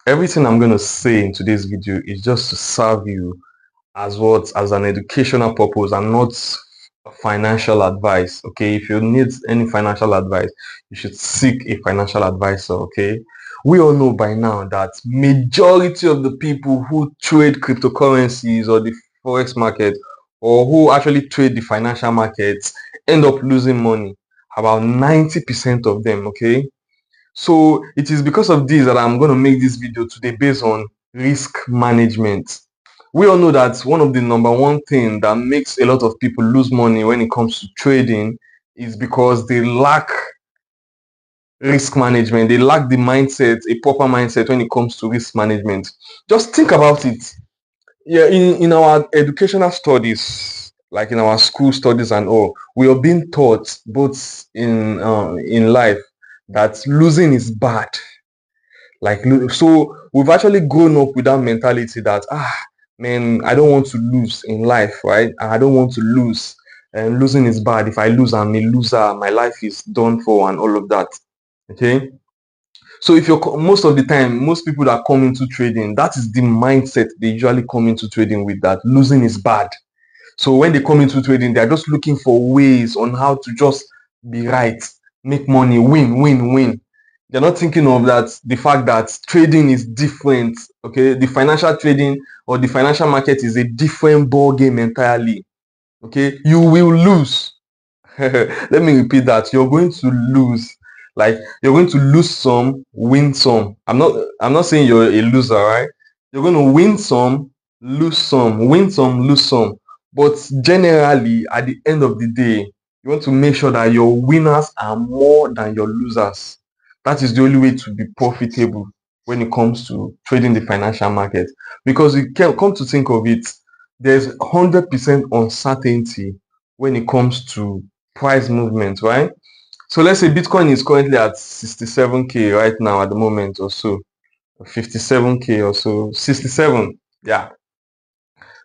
Everything I'm going to say in today's video is just to serve you as an educational purpose and not financial advice. Okay, if you need any financial advice, you should seek a financial advisor. Okay, we all know by now that majority of the people who trade cryptocurrencies or the forex market, or who actually trade the financial markets, end up losing money. About 90% of them. Okay, so it is because of this that I'm going to make this video today based on risk management. We all know that one of the number one thing that makes a lot of people lose money when it comes to trading is because they lack risk management. They lack the mindset, a proper mindset when it comes to risk management. Just think about it. Yeah, in our educational studies, like in our school studies and all, we are being taught both in life that losing is bad. So we've actually grown up with that mentality that man, I don't want to lose in life, right? I don't want to lose, and losing is bad. If I lose, I'm a loser. My life is done for, and all of that. Okay. So if you're most of the time, most people that come into trading, that is the mindset they usually come into trading with, that losing is bad. So when they come into trading, they're just looking for ways on how to just be right, make money, win, win, win. They're not thinking of that, the fact that trading is different. Okay, the financial trading or the financial market is a different ball game entirely. Okay, you will lose. Let me repeat that. You're going to lose. Like, you're going to lose some, win some. I'm not saying you're a loser, right? You're going to win some, lose some, win some, lose some. But generally, at the end of the day, you want to make sure that your winners are more than your losers. That is the only way to be profitable when it comes to trading the financial market. Because you can come to think of it, there's 100% uncertainty when it comes to price movement, right? So let's say Bitcoin is currently at 67K right now at the moment, or so, 57K or so, 67. Yeah.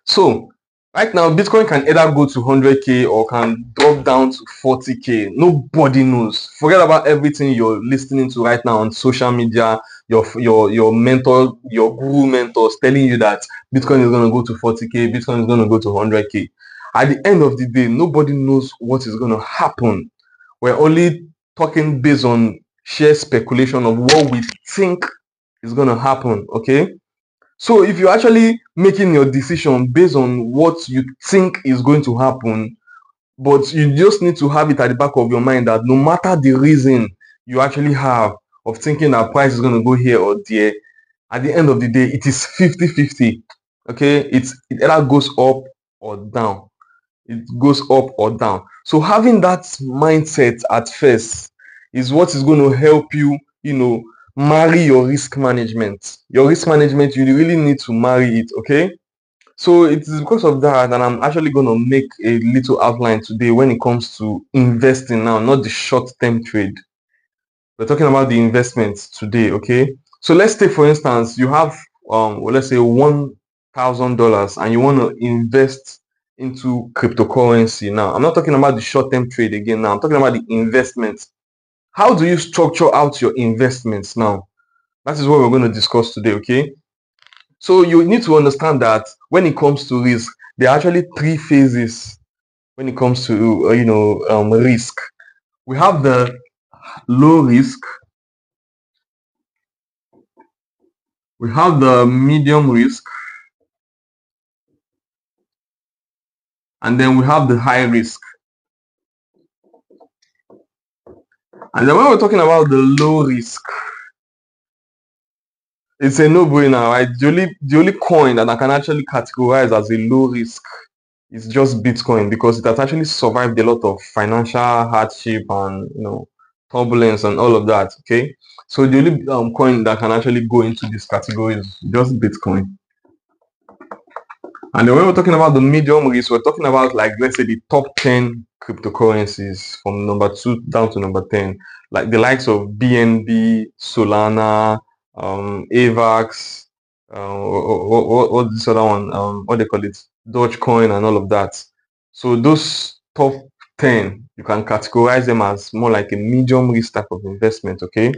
So right now, Bitcoin can either go to 100K or can drop down to 40K. Nobody knows. Forget about everything you're listening to right now on social media. Your mentor, your guru mentors telling you that Bitcoin is going to go to 40K, Bitcoin is going to go to 100K. At the end of the day, nobody knows what is going to happen. We're only talking based on sheer speculation of what we think is going to happen. Okay. So if you're actually making your decision based on what you think is going to happen, but you just need to have it at the back of your mind that no matter the reason you actually have of thinking that price is going to go here or there, at the end of the day, it is 50-50. Okay, it either goes up or down. It goes up or down. So having that mindset at first is what is going to help you, marry your risk management. Your risk management, you really need to marry it. Okay. So it is because of that that I'm actually going to make a little outline today when it comes to investing now, not the short-term trade. We're talking about the investments today. Okay. So let's take, for instance, you have let's say $1,000 and you want to invest into cryptocurrency. Now I'm not talking about the short-term trade again. Now I'm talking about the investments. How do you structure out your investments now? That is what we're going to discuss today. Okay. So you need to understand that when it comes to risk, there are actually three phases when it comes to risk. We have the low risk, we have the medium risk, and then we have the high risk. And then when we're talking about the low risk, it's a no-brainer, right? The only coin that I can actually categorize as a low risk is just Bitcoin, because it has actually survived a lot of financial hardship and turbulence and all of that. Okay, so the only coin that can actually go into this category is just Bitcoin. And then when we're talking about the medium risk, we're talking about, like, let's say the top 10 cryptocurrencies from number 2 down to number 10, like the likes of BNB, Solana, AVAX, what's this other one? What they call it? Dogecoin and all of that. So those top 10, you can categorize them as more like a medium risk type of investment. Okay.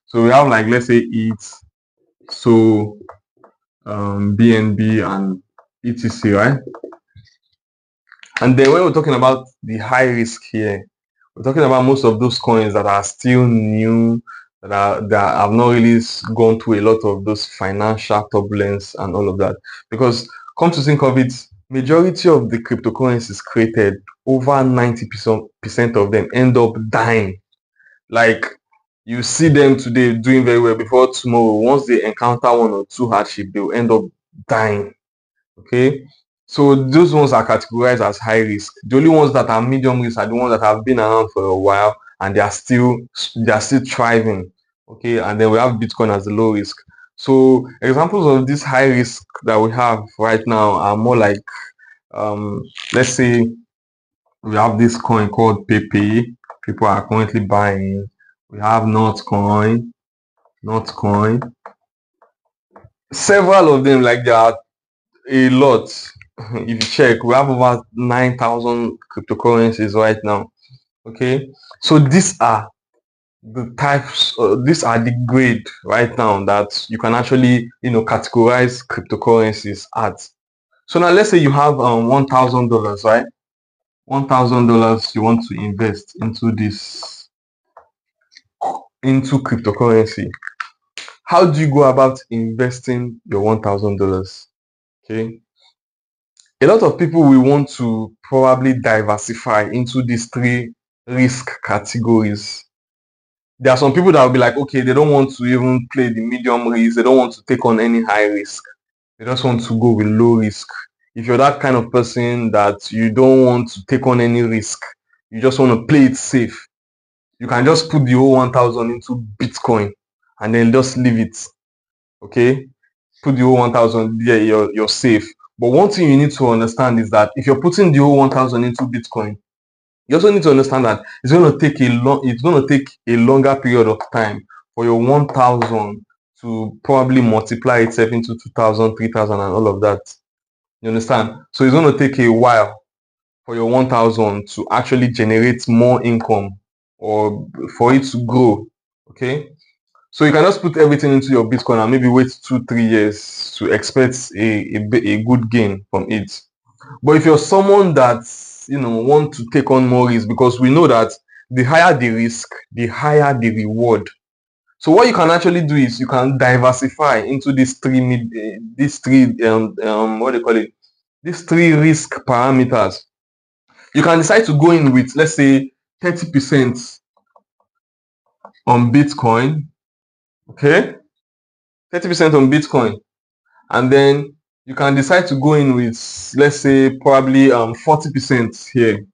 So we have, like, let's say So BNB and etc, right? And then when we're talking about the high risk here, we're talking about most of those coins that are still new, that have not really gone through a lot of those financial turbulence and all of that. Because come to think of it, majority of the cryptocurrencies created, over 90% of them end up dying. Like, you see them today doing very well, before tomorrow, once they encounter one or two hardship, they'll end up dying. Okay, so those ones are categorized as high risk. The only ones that are medium risk are the ones that have been around for a while and they are still thriving. Okay, and then we have Bitcoin as the low risk. So examples of this high risk that we have right now are more like, um let's say we have this coin called Pepe. People are currently buying. We have Notcoin, several of them. Like, there are a lot. If you check, we have over 9,000 cryptocurrencies right now. Okay, so these are the types, these are the grade right now that you can actually, categorize cryptocurrencies at. So now let's say you have $1,000, right? $1,000 you want to invest into cryptocurrency. How do you go about investing your $1,000? Okay, a lot of people will want to probably diversify into these three risk categories. There are some people that will be like, okay, they don't want to even play the medium risk, they don't want to take on any high risk, they just want to go with low risk. If you're that kind of person that you don't want to take on any risk, you just want to play it safe, you can just put the whole 1,000 into Bitcoin and then just leave it. Okay, put the whole 1,000 there, you're safe. But one thing you need to understand is that if you're putting the whole 1,000 into Bitcoin, you also need to understand that it's going to take a longer period of time for your 1,000 to probably multiply itself into 2,000, 3,000, and all of that. You understand? So it's going to take a while for your 1,000 to actually generate more income, or for it to grow. Okay, so you can just put everything into your Bitcoin and maybe wait 2-3 years to expect a good gain from it. But if you're someone that want to take on more risk, because we know that the higher the risk, the higher the reward. So what you can actually do is you can diversify into what do you call it? These three risk parameters. You can decide to go in with, let's say, 30% on Bitcoin. Okay, 30% on Bitcoin, and then you can decide to go in with, let's say, probably 40% here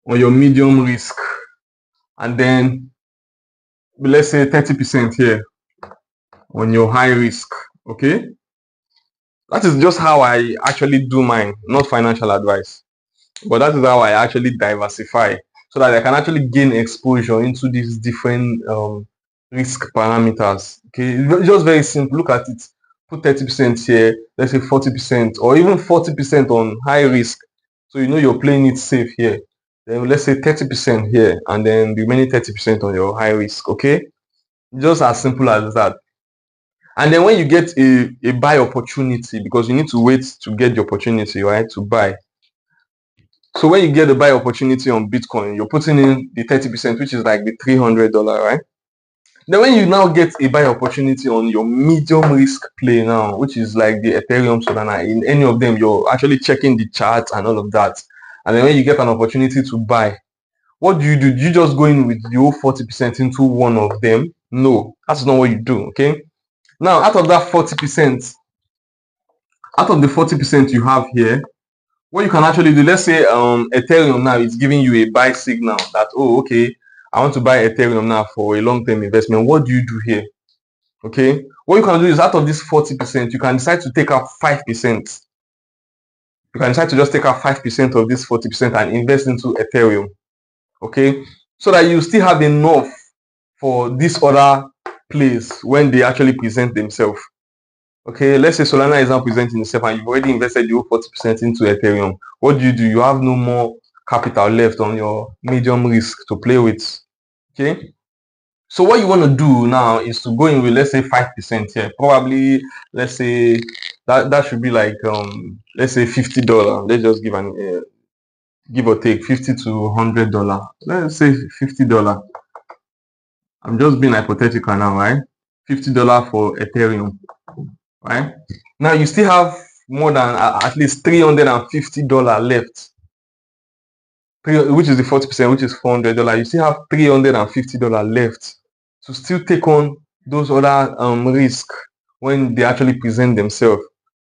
on your medium risk, and then let's say 30% here on your high risk. Okay, that is just how I actually do mine, not financial advice, but that is how I actually diversify, so that I can actually gain exposure into these different risk parameters. Okay, it's just very simple. Look at it. Put 30% here, let's say 40%, or even 40% on high risk, so you're playing it safe here. Then let's say 30% here, and then the remaining 30% on your high risk. Okay, just as simple as that. And then when you get a buy opportunity, because you need to wait to get the opportunity, right, to buy. So when you get the buy opportunity on Bitcoin, you're putting in the 30%, which is like the $300, right? Then when you now get a buy opportunity on your medium risk play now, which is like the Ethereum, Solana, in any of them, you're actually checking the chart and all of that. And then when you get an opportunity to buy, what do? Do you just go in with the whole 40% into one of them? No, that's not what you do. Okay. Now, out of that 40%, out of the 40% you have here, what you can actually do, let's say Ethereum now is giving you a buy signal that, oh, okay, I want to buy Ethereum now for a long-term investment. What do you do here? Okay, what you can do is, out of this 40%, you can decide to take out 5%. You can decide to just take out 5% of this 40% and invest into Ethereum. Okay, so that you still have enough for this other place when they actually present themselves. Okay, let's say Solana is now presenting itself and you've already invested your 40% into Ethereum. What do? You have no more capital left on your medium risk to play with. Okay, So what you want to do now is to go in with, let's say, 5% here. Probably, let's say that should be like let's say $50. Let's just give or take $50 to $100. Let's say $50. I'm just being hypothetical now, right? $50 for Ethereum, right? Now you still have more than at least $350 left, which is the 40%, which is $400. You still have $350 left to still take on those other risk when they actually present themselves.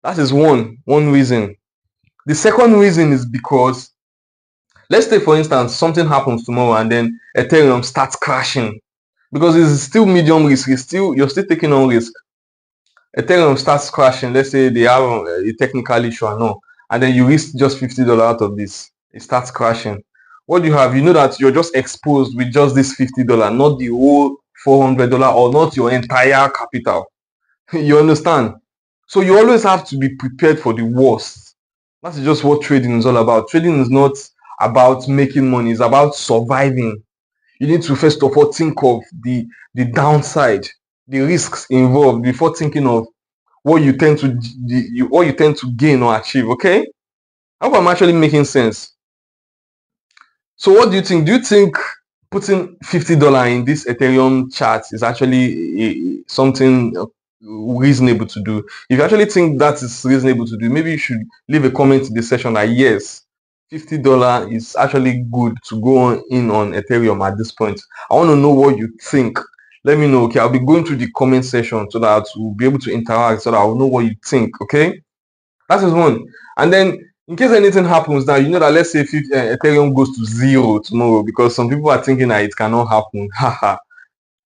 That is one reason. The second reason is because, let's say for instance something happens tomorrow and then Ethereum starts crashing, because it's still medium risk, you're still taking on risk. Ethereum starts crashing, let's say they have a technical issue or no, and then you risk just $50 out of this, it starts crashing. What do you have? You know that you're just exposed with just this $50, not the whole $400 or not your entire capital. You understand? So you always have to be prepared for the worst. That's just what trading is all about. Trading is not about making money, it's about surviving. You need to first of all think of the downside, the risks involved before thinking of what you tend to gain or achieve. Okay, I hope I'm actually making sense. So what do you think? Do you think putting $50 in this Ethereum chart is actually something reasonable to do? If you actually think that is reasonable to do, maybe you should leave a comment in the section that yes, $50 is actually good to go on Ethereum at this point. I want to know what you think. Let me know. Okay, I'll be going through the comment section so that we'll be able to interact, so that I'll know what you think. Okay, that is one. And then in case anything happens now, you know that, let's say if Ethereum goes to zero tomorrow, because some people are thinking that it cannot happen. Haha,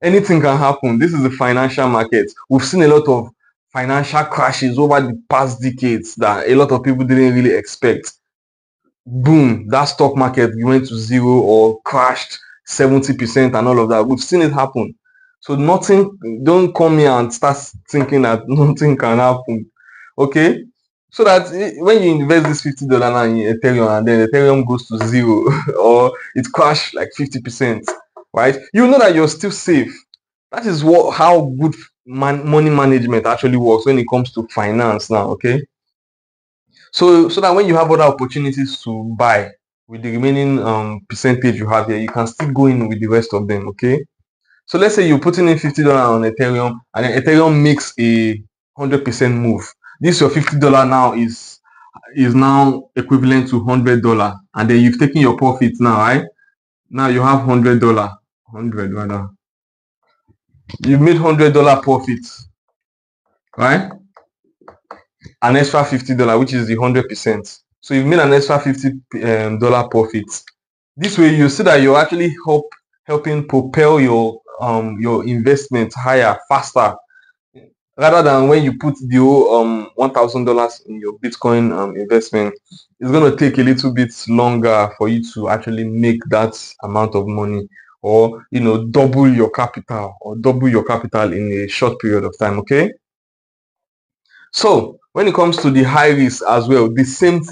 anything can happen. This is the financial market. We've seen a lot of financial crashes over the past decades that a lot of people didn't really expect. Boom, that stock market went to zero or crashed 70% and all of that. We've seen it happen. So don't come here and start thinking that nothing can happen. Okay, so that when you invest this $50 now in Ethereum and then Ethereum goes to zero or it crashed like 50%, right? You know that you're still safe. That is how good money management actually works when it comes to finance now. Okay, so that when you have other opportunities to buy with the remaining percentage you have here, you can still go in with the rest of them. Okay, so let's say you're putting in $50 on Ethereum and then Ethereum makes a 100% move. This your $50 now is now equivalent to $100, and then you've taken your profit now, right? Now you have $100, 100 rather. You've made $100 profit, right? An extra $50, which is the 100%. So you've made an extra $50 profit. This way you see that you're actually helping propel your investment higher, faster, rather than when you put the whole $1,000 in your Bitcoin investment. It's going to take a little bit longer for you to actually make that amount of money, or double your capital in a short period of time. Okay, so when it comes to the high risk as well, the same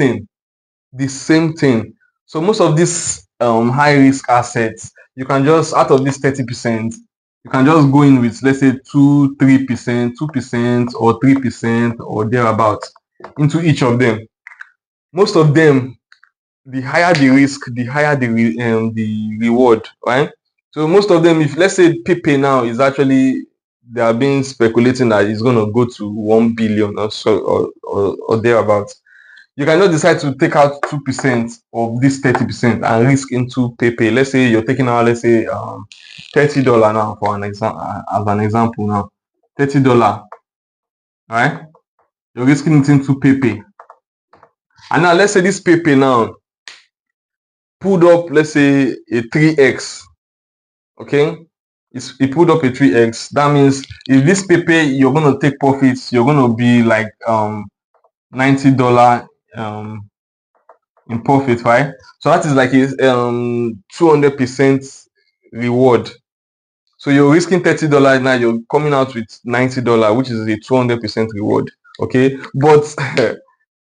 thing. So most of these high risk assets, you can just, out of this 30%, you can just go in with, let's say, 3%, 2%, or 3%, or thereabout into each of them. Most of them, the higher the risk, the higher the reward, right? So most of them, if let's say Pepe now is actually, they are being speculating that it's going to go to 1 billion or so, or thereabouts. You cannot decide to take out 2% of this 30% and risk into Pepe. Let's say you're taking out, let's say, $30 now for an example, as an example now, $30, right? You're risking it into Pepe, and now let's say this Pepe now pulled up, let's say, a 3x. Okay, it pulled up a 3x. That means if this Pepe, you're gonna take profits, you're gonna be like $90 in profit, right? So that is like a 200% reward. So you're risking $30 now, you're coming out with $90, which is a 200% reward. Okay, but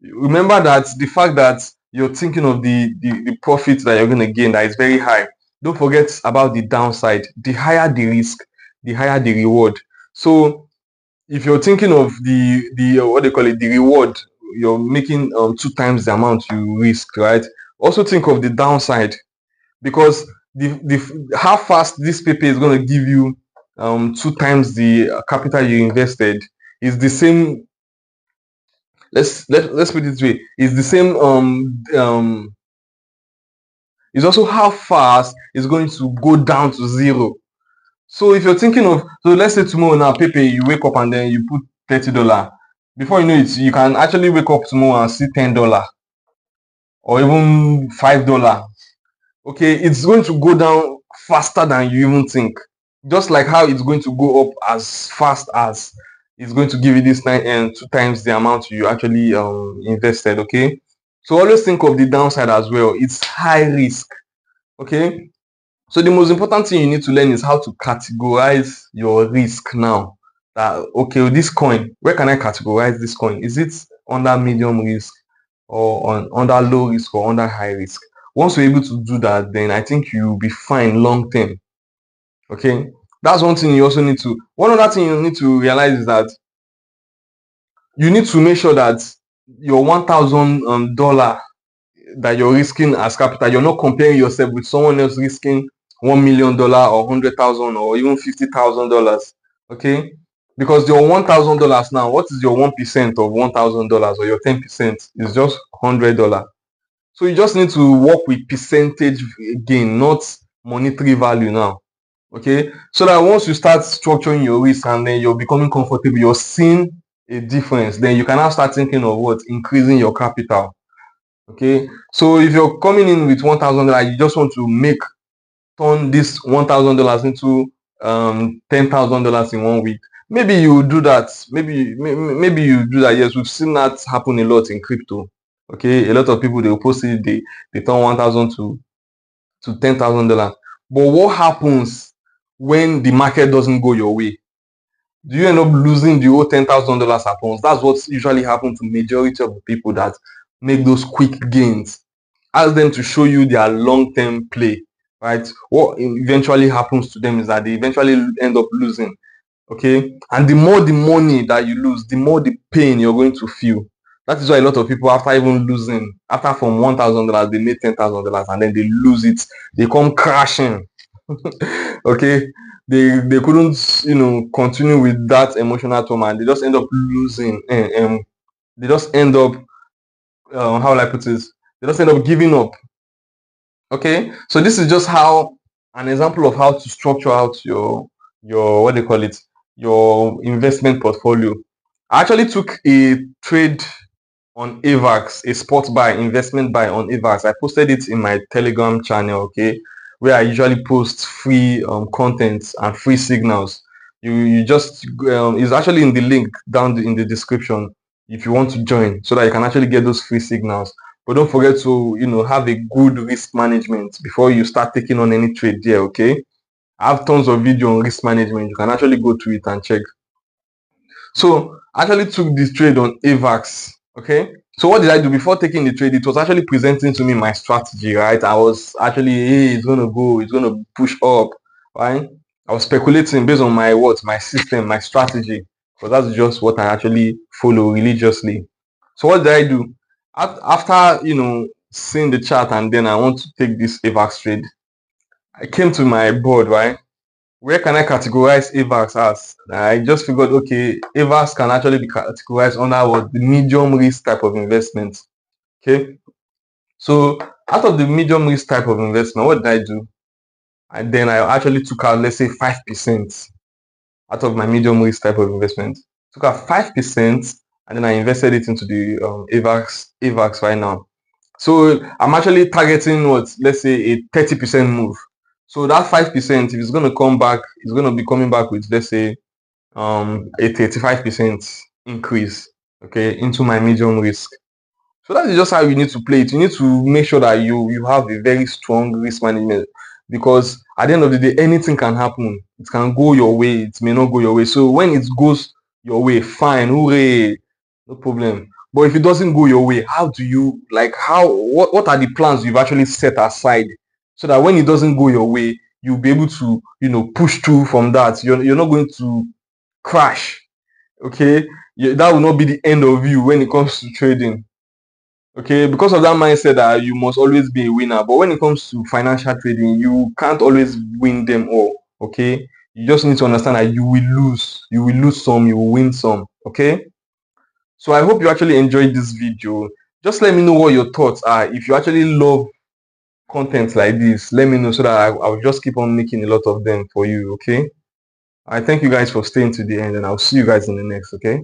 remember that the fact that you're thinking of the profit that you're going to gain, that is very high. don't forget about the downside. The higher the risk, the higher the reward. So if you're thinking of the what they call it, the reward, you're making two times the amount you risk, right? Also think of the downside, because the how fast this paper is going to give you two times the capital you invested is the same. Let's put it this way: is the same. Is also how fast it's going to go down to zero. So if you're thinking of, so let's say tomorrow now, Pepe, you wake up and then you put $30. Before you know it, you can actually wake up tomorrow and see $10 or even $5. Okay, it's going to go down faster than you even think. Just like how it's going to go up as fast as it's going to give you this two times the amount you actually invested. Okay, so always think of the downside as well. It's high risk. Okay, so the most important thing you need to learn is how to categorize your risk now. That okay, this coin, where can I categorize this coin? Is it under medium risk or under low risk or under high risk? Once you're able to do that, then I think you'll be fine long term. Okay, that's one thing you also need to. One other thing you need to realize is that you need to make sure that your $1,000 that you're risking as capital, you're not comparing yourself with someone else risking $1 million or 100,000 or even $50,000. Okay, because your $1,000 now, what is your 1% of $1,000 or your 10% is just $100. So you just need to work with percentage gain, not monetary value now. Okay, so that once you start structuring your risk and then you're becoming comfortable, you're seeing a difference, then you can now start thinking of what increasing your capital. Okay, so if you're coming in with $1,000, you just want to turn this $1,000 into $10,000 in 1 week. Maybe you do that. Maybe you do that. Yes, we've seen that happen a lot in crypto. Okay, a lot of people, they will post it, they turn 1,000 to $10,000. But what happens when the market doesn't go your way? Do you end up losing the whole $10,000 at once? That's what usually happens to majority of the people that make those quick gains. Ask them to show you their long-term play, right? What eventually happens to them is that they eventually end up losing. Okay, and the more the money that you lose, the more the pain you're going to feel. That is why a lot of people, after even losing, after from $1,000 they made $10,000 and then they lose it, they come crashing. Okay, they couldn't continue with that emotional trauma and they just end up losing, and they just end up how will I put this, they just end up giving up. Okay, so this is just how an example of how to structure out your what they call it, your investment portfolio. I actually took a trade on AVAX, a spot buy, investment buy on AVAX. I posted it in my Telegram channel, okay, where I usually post free content and free signals. You just it's actually in the link down in the description if you want to join, so that you can actually get those free signals. But don't forget to have a good risk management before you start taking on any trade there. Okay, I have tons of video on risk management. You can actually go to it and check. So I actually took this trade on AVAX. Okay, so what did I do before taking the trade? It was actually presenting to me my strategy, right? I was actually, hey, it's gonna go, it's gonna push up, right? I was speculating based on my system, my strategy, because that's just what I actually follow religiously. So what did I do? After seeing the chart and then I want to take this AVAX trade, I came to my board, right? Where can I categorize AVAX as? I just figured, okay, AVAX can actually be categorized under what the medium risk type of investment. Okay, so out of the medium risk type of investment, what did I do? And then I actually took out, let's say, 5% out of my medium risk type of investment. Took out 5% and then I invested it into the AVAX right now. So I'm actually targeting what, let's say, a 30% move. So that 5%, if it's going to come back, it's going to be coming back with, let's say, a 35% increase, okay, into my medium risk. So that is just how you need to play it. You need to make sure that you have a very strong risk management, because at the end of the day, anything can happen. It can go your way, it may not go your way. So when it goes your way, fine, hooray, no problem. But if it doesn't go your way, how do you, like, what are the plans you've actually set aside so that when it doesn't go your way, you'll be able to, push through from that. You're not going to crash. Okay, that will not be the end of you when it comes to trading. Okay, because of that mindset that you must always be a winner. But when it comes to financial trading, you can't always win them all. Okay, you just need to understand that you will lose some, you will win some. Okay, so I hope you actually enjoyed this video. Just let me know what your thoughts are. If you actually love content like this, let me know so that I'll just keep on making a lot of them for you. Okay, I thank you guys for staying to the end, and I'll see you guys in the next. Okay.